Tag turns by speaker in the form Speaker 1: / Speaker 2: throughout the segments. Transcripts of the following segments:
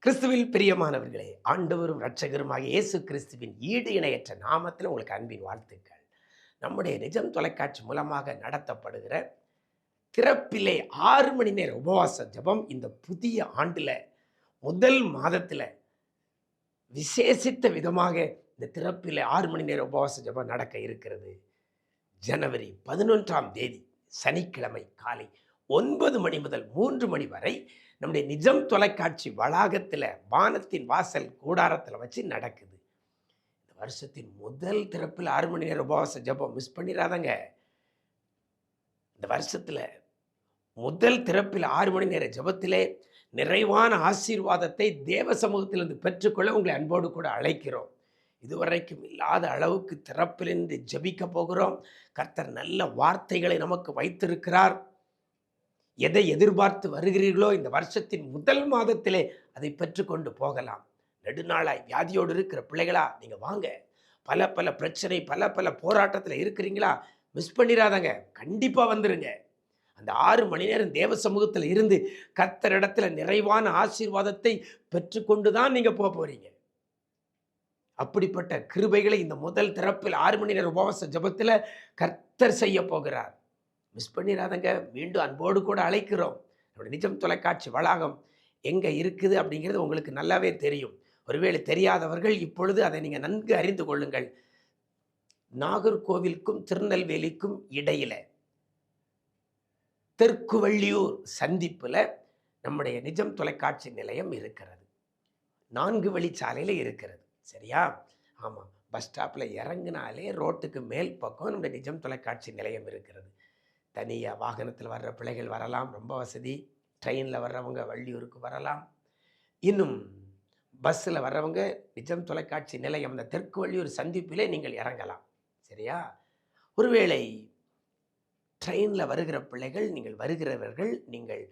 Speaker 1: கிறிஸ்துவில் பிரியமானவர்களே, ஆண்டவரும் இரட்சகருமாகிய இயேசு கிறிஸ்துவின் ஈடு இணையற்ற நாமத்தில் உங்களுக்கு அன்பின் வாழ்த்துக்கள். நம்முடைய நிஜம் தொலைக்காட்சி மூலமாக நடத்தப்படுகிற திறப்பிலே 6 மணி நேர உபவாச ஜெபம் இந்த புதிய ஆண்டுல முதல் மாதத்துல விசேஷித்த விதமாக இந்த திறப்பிலே 6 மணி நேர உபவாச ஜெபம் நடக்க இருக்கிறது. ஜனவரி 11ஆம் தேதி சனிக்கிழமை காலை 9 மணி முதல் 3 மணி வரை நம்முடைய நிஜம் தொலைக்காட்சி வளாகத்தில் வானத்தின் வாசல் கூடாரத்தில் வச்சு நடக்குது. இந்த வருஷத்தின் முதல் திறப்பில் 6 மணி நேரம் உபவாச ஜெபம் மிஸ் பண்ணிடாதங்க. இந்த வருஷத்தில் முதல் திறப்பில் 6 மணி நேர ஜெபத்திலே நிறைவான ஆசீர்வாதத்தை தேவ சமூகத்திலிருந்து பெற்றுக்கொள்ள உங்களை அன்போடு கூட அழைக்கிறோம். இதுவரைக்கும் இல்லாத அளவுக்கு திறப்பிலிருந்து ஜெபிக்க போகிறோம். கர்த்தர் நல்ல வார்த்தைகளை நமக்கு வைத்திருக்கிறார். எதை எதிர்பார்த்து வருகிறீர்களோ இந்த வருஷத்தின் முதல் மாதத்திலே அதை பெற்றுக்கொண்டு போகலாம். நெடுநாளாய் வியாதியோடு இருக்கிற பிள்ளைகளா நீங்கள் வாங்க. பல பல பிரச்சனை, பல பல போராட்டத்தில் இருக்கிறீங்களா? மிஸ் பண்ணிடாதங்க, கண்டிப்பாக வந்துருங்க. அந்த 6 மணி நேரம் தேவ சமூகத்தில் இருந்து கர்த்தரிடத்தில் நிறைவான ஆசீர்வாதத்தை பெற்றுக்கொண்டு தான் நீங்கள் போக போறீங்க. அப்படிப்பட்ட கிருபைகளை இந்த முதல் திறப்பில் 6 மணி நேரம் உபவாச ஜெபத்தில் கர்த்தர் செய்ய போகிறார். மிஸ் பண்ணிடாதங்க. மீண்டும் அன்போடு கூட அழைக்கிறோம். நம்முடைய நிஜம் தொலைக்காட்சி வளாகம் எங்கே இருக்குது அப்படிங்கிறது உங்களுக்கு நல்லாவே தெரியும். ஒருவேளை தெரியாதவர்கள் இப்பொழுது அதை நீங்கள் நன்கு அறிந்து கொள்ளுங்கள். நாகர்கோவிலுக்கும் திருநெல்வேலிக்கும் இடையில தெற்கு வள்ளியூர் சந்திப்பில் நம்முடைய நிஜம் தொலைக்காட்சி நிலையம் இருக்கிறது. 4 வழிச்சாலையில் இருக்கிறது. சரியா? ஆமாம். பஸ் ஸ்டாப்பில் இறங்கினாலே ரோட்டுக்கு மேல் பக்கம் நம்முடைய நிஜம் தொலைக்காட்சி நிலையம் இருக்கிறது. தனியாக வாகனத்தில் வர்ற பிள்ளைகள் வரலாம், ரொம்ப வசதி. ட்ரெயினில் வர்றவங்க வள்ளியூருக்கு வரலாம். இன்னும் பஸ்ஸில் வர்றவங்க நிஜம் தொலைக்காட்சி நிலையம் இந்த தெற்கு வள்ளியூர் சந்திப்பிலே நீங்கள் இறங்கலாம். சரியா? ஒருவேளை ட்ரெயினில் வருகிற பிள்ளைகள், நீங்கள் வருகிறவர்கள், நீங்கள்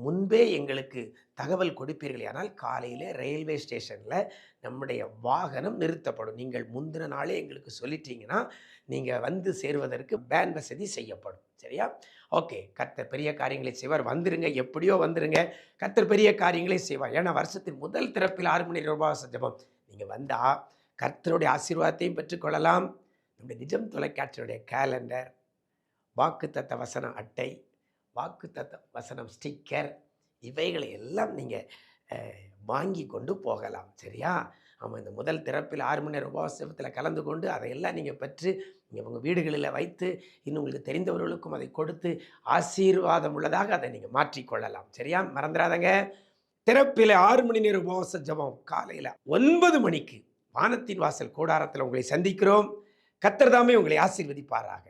Speaker 1: முன்பே எங்களுக்கு தகவல் கொடுப்பீர்கள். ஆனால் காலையில் ரயில்வே ஸ்டேஷனில் நம்முடைய வாகனம் நிறுத்தப்படும். நீங்கள் முந்தின நாளே எங்களுக்கு சொல்லிட்டீங்கன்னா நீங்கள் வந்து சேருவதற்கு வேன் வசதி செய்யப்படும். சரியா? ஓகே. கர்த்தர் பெரிய காரியங்களை செய்வார். வந்துருங்க, எப்படியோ வந்துருங்க. கர்த்தர் பெரிய காரியங்களை செய்வார். ஏன்னா வருஷத்தின் முதல் திறப்பில் 6 மணி உபவாச ஜெபம் நீங்கள் வந்தால் கர்த்தருடைய ஆசீர்வாதத்தையும் பெற்றுக்கொள்ளலாம். நம்முடைய நிஜம் தொலைக்காட்சியுடைய கேலண்டர், வாக்குத்தத்த வசனம் அட்டை, வாக்குத்தத்த வசனம் ஸ்டிக்கர், இவைகளை எல்லாம் நீங்கள் வாங்கி கொண்டு போகலாம். சரியா? ஆமாம். இந்த முதல் திறப்பில் 6 மணி நேரம் உபவாசத்தில் கலந்து கொண்டு அதையெல்லாம் நீங்கள் பெற்று நீங்கள் உங்கள் வீடுகளில் வைத்து இன்னும் உங்களுக்கு தெரிந்தவர்களுக்கும் அதை கொடுத்து ஆசீர்வாதம் உள்ளதாக அதை நீங்கள் மாற்றிக்கொள்ளலாம். சரியா? மறந்துடாதங்க. திறப்பில் 6 மணி நேரம் உபவாச ஜெபம் காலையில் 9 மணிக்கு வானத்தின் வாசல் கூடாரத்தில் உங்களை சந்திக்கிறோம். கர்த்தர் தாமே உங்களை ஆசீர்வதிப்பாராக.